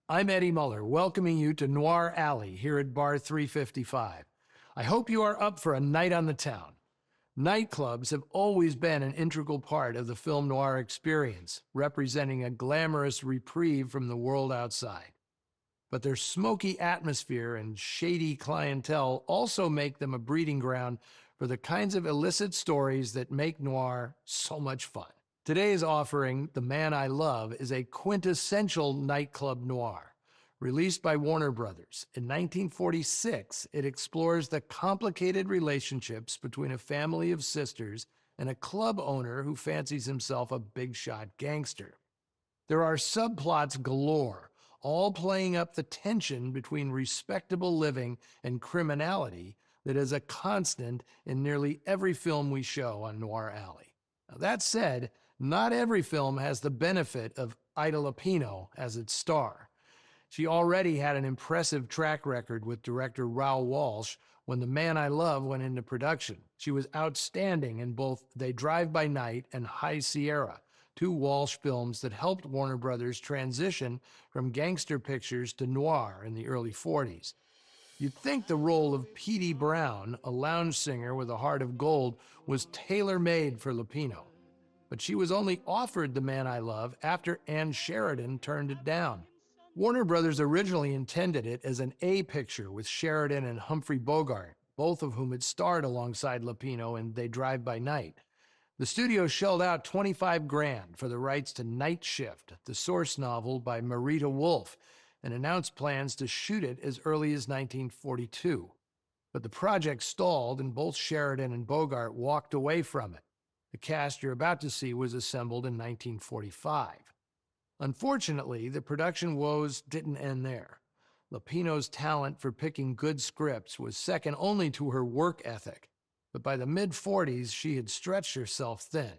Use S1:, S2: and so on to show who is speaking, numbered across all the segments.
S1: I'm Eddie Muller, welcoming you to Noir Alley here at Bar 355. I hope you are up for a night on the town. Nightclubs have always been an integral part of the film noir experience, representing a glamorous reprieve from the world outside. But their smoky atmosphere and shady clientele also make them a breeding ground for the kinds of illicit stories that make noir so much fun. Today's offering, The Man I Love, is a quintessential nightclub noir. Released by Warner Brothers in 1946, it explores the complicated relationships between a family of sisters and a club owner who fancies himself a big-shot gangster. There are subplots galore, all playing up the tension between respectable living and criminality that is a constant in nearly every film we show on Noir Alley. Now, that said, not every film has the benefit of Ida Lupino as its star. She already had an impressive track record with director Raoul Walsh when The Man I Love went into production. She was outstanding in both They Drive by Night and High Sierra, two Walsh films that helped Warner Brothers transition from gangster pictures to noir in the early 40s. You'd think the role of Petey Brown, a lounge singer with a heart of gold, was tailor-made for Lupino. But she was only offered The Man I Love after Ann Sheridan turned it down. Warner Brothers originally intended it as an A picture with Sheridan and Humphrey Bogart, both of whom had starred alongside Lupino in They Drive by Night. The studio shelled out $25,000 for the rights to Night Shift, the source novel by Marita Wolf, and announced plans to shoot it as early as 1942. But the project stalled and both Sheridan and Bogart walked away from it. The cast you're about to see was assembled in 1945. Unfortunately, the production woes didn't end there. Lupino's talent for picking good scripts was second only to her work ethic, but by the mid-40s, she had stretched herself thin.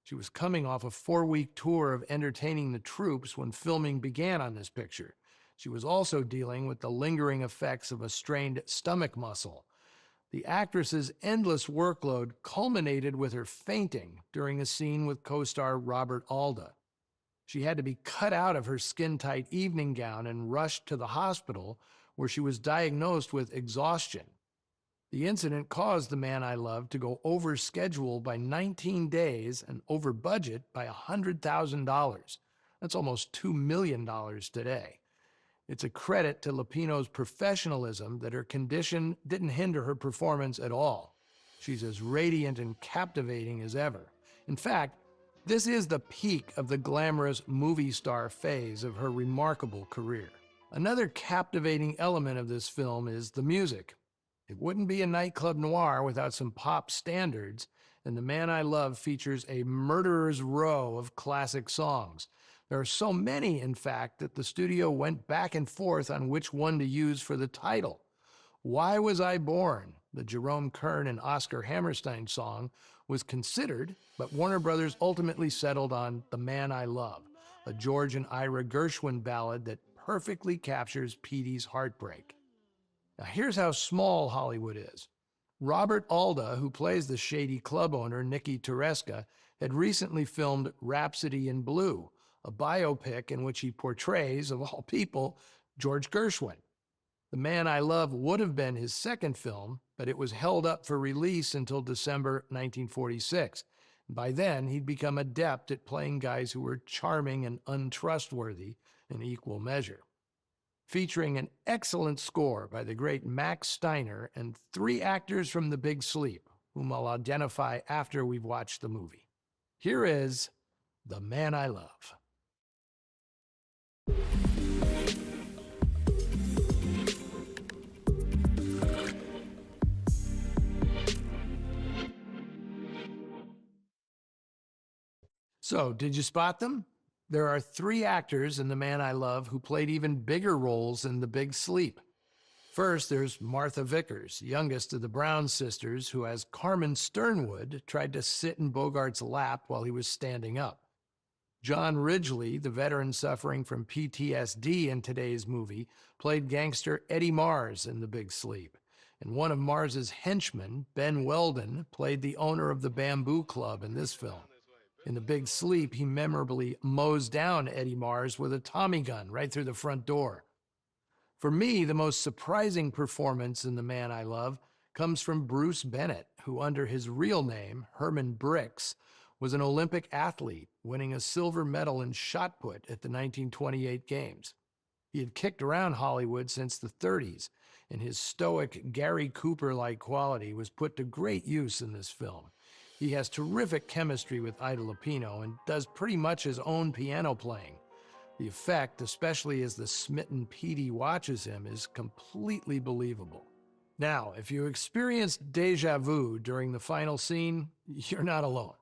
S1: She was coming off a 4-week tour of entertaining the troops when filming began on this picture. She was also dealing with the lingering effects of a strained stomach muscle. The actress's endless workload culminated with her fainting during a scene with co-star Robert Alda. She had to be cut out of her skin-tight evening gown and rushed to the hospital, where she was diagnosed with exhaustion. The incident caused The Man I Love to go over schedule by 19 days and over budget by $100,000. That's almost $2 million today. It's a credit to Lupino's professionalism that her condition didn't hinder her performance at all. She's as radiant and captivating as ever. In fact, this is the peak of the glamorous movie star phase of her remarkable career. Another captivating element of this film is the music. It wouldn't be a nightclub noir without some pop standards, and The Man I Love features a murderer's row of classic songs. There are so many, in fact, that the studio went back and forth on which one to use for the title. Why Was I Born, the Jerome Kern and Oscar Hammerstein song, was considered, but Warner Brothers ultimately settled on The Man I Love, a George and Ira Gershwin ballad that perfectly captures Petey's heartbreak. Now here's how small Hollywood is. Robert Alda, who plays the shady club owner Nicky Teresca, had recently filmed Rhapsody in Blue, a biopic in which he portrays, of all people, George Gershwin. The Man I Love would have been his second film, but it was held up for release until December 1946. By then, he'd become adept at playing guys who were charming and untrustworthy in equal measure. Featuring an excellent score by the great Max Steiner and 3 actors from The Big Sleep, whom I'll identify after we've watched the movie. Here is The Man I Love. So, did you spot them? There are 3 actors in The Man I Love who played even bigger roles in The Big Sleep. First, there's Martha Vickers, youngest of the Brown sisters, who, as Carmen Sternwood, tried to sit in Bogart's lap while he was standing up. John Ridgely, the veteran suffering from PTSD in today's movie, played gangster Eddie Mars in The Big Sleep. And one of Mars's henchmen, Ben Weldon, played the owner of the Bamboo Club in this film. In The Big Sleep, he memorably mows down Eddie Mars with a Tommy gun right through the front door. For me, the most surprising performance in The Man I Love comes from Bruce Bennett, who under his real name, Herman Brix, was an Olympic athlete, winning a silver medal in shot put at the 1928 Games. He had kicked around Hollywood since the 30s, and his stoic Gary Cooper-like quality was put to great use in this film. He has terrific chemistry with Ida Lupino and does pretty much his own piano playing. The effect, especially as the smitten Petey watches him, is completely believable. Now, if you experienced deja vu during the final scene, you're not alone.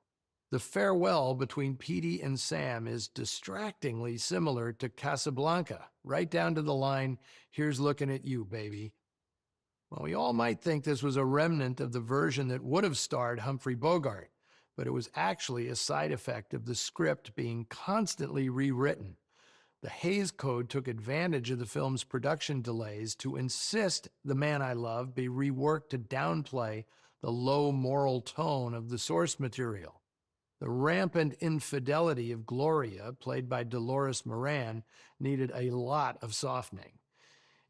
S1: The farewell between Petey and Sam is distractingly similar to Casablanca, right down to the line, "Here's looking at you, baby." Well, we all might think this was a remnant of the version that would have starred Humphrey Bogart, but it was actually a side effect of the script being constantly rewritten. The Hays Code took advantage of the film's production delays to insist The Man I Love be reworked to downplay the low moral tone of the source material. The rampant infidelity of Gloria, played by Dolores Moran, needed a lot of softening.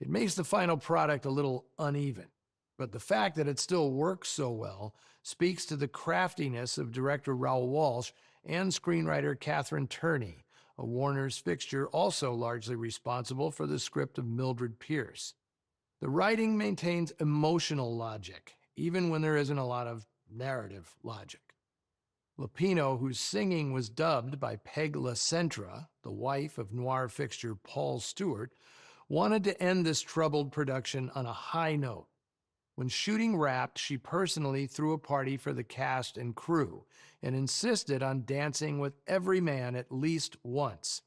S1: It makes the final product a little uneven, but the fact that it still works so well speaks to the craftiness of director Raoul Walsh and screenwriter Catherine Turney, a Warner's fixture also largely responsible for the script of Mildred Pierce. The writing maintains emotional logic, even when there isn't a lot of narrative logic. Lupino, whose singing was dubbed by Peg LaCentra, the wife of noir fixture Paul Stewart, wanted to end this troubled production on a high note. When shooting wrapped, she personally threw a party for the cast and crew and insisted on dancing with every man at least once.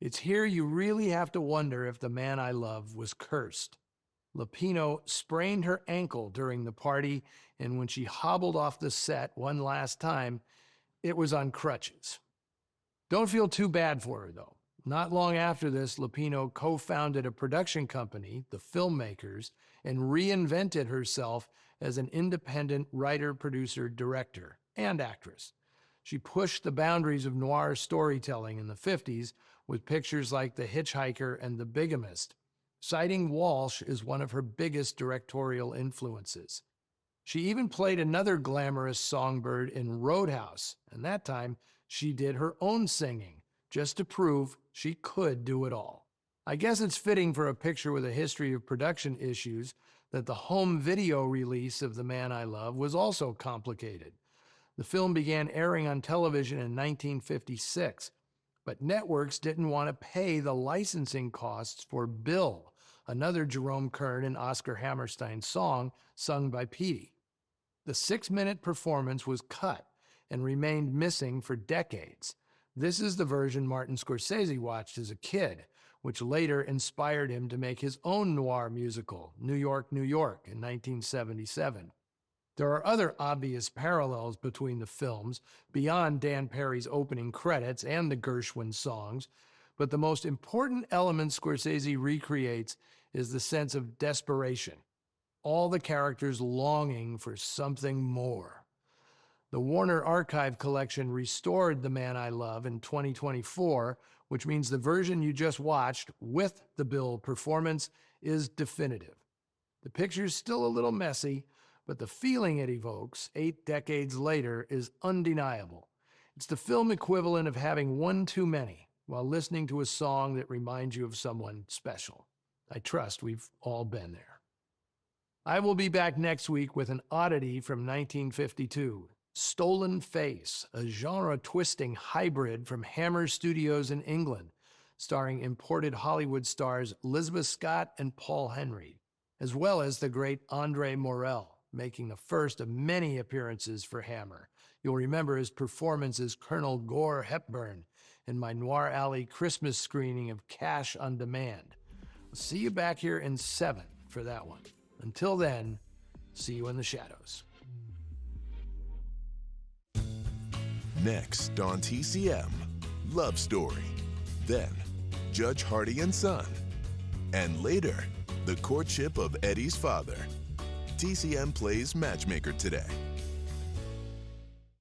S1: It's here you really have to wonder if The Man I Love was cursed. Lupino sprained her ankle during the party, and when she hobbled off the set one last time, it was on crutches. Don't feel too bad for her, though. Not long after this, Lupino co-founded a production company, The Filmmakers, and reinvented herself as an independent writer, producer, director, and actress. She pushed the boundaries of noir storytelling in the 50s with pictures like The Hitchhiker and The Bigamist, citing Walsh as one of her biggest directorial influences. She even played another glamorous songbird in Roadhouse, and that time she did her own singing, just to prove she could do it all. I guess it's fitting for a picture with a history of production issues that the home video release of The Man I Love was also complicated. The film began airing on television in 1956, but networks didn't want to pay the licensing costs for Bill, another Jerome Kern and Oscar Hammerstein song sung by Petey. The 6-minute performance was cut and remained missing for decades. This is the version Martin Scorsese watched as a kid, which later inspired him to make his own noir musical, New York, New York, in 1977. There are other obvious parallels between the films, beyond Dan Perry's opening credits and the Gershwin songs, but the most important element Scorsese recreates is the sense of desperation, all the characters longing for something more. The Warner Archive Collection restored The Man I Love in 2024, which means the version you just watched with the Bill performance is definitive. The picture's still a little messy, but the feeling it evokes 8 decades later is undeniable. It's the film equivalent of having one too many while listening to a song that reminds you of someone special. I trust we've all been there. I will be back next week with an oddity from 1952, Stolen Face, a genre-twisting hybrid from Hammer Studios in England, starring imported Hollywood stars Elizabeth Scott and Paul Henry, as well as the great Andre Morel, making the first of many appearances for Hammer. You'll remember his performance as Colonel Gore Hepburn in my Noir Alley Christmas screening of Cash on Demand. I'll see you back here in 7 for that one. Until then, see you in the shadows.
S2: Next on TCM, Love Story. Then, Judge Hardy and Son. And later, the courtship of Eddie's father. TCM plays Matchmaker today.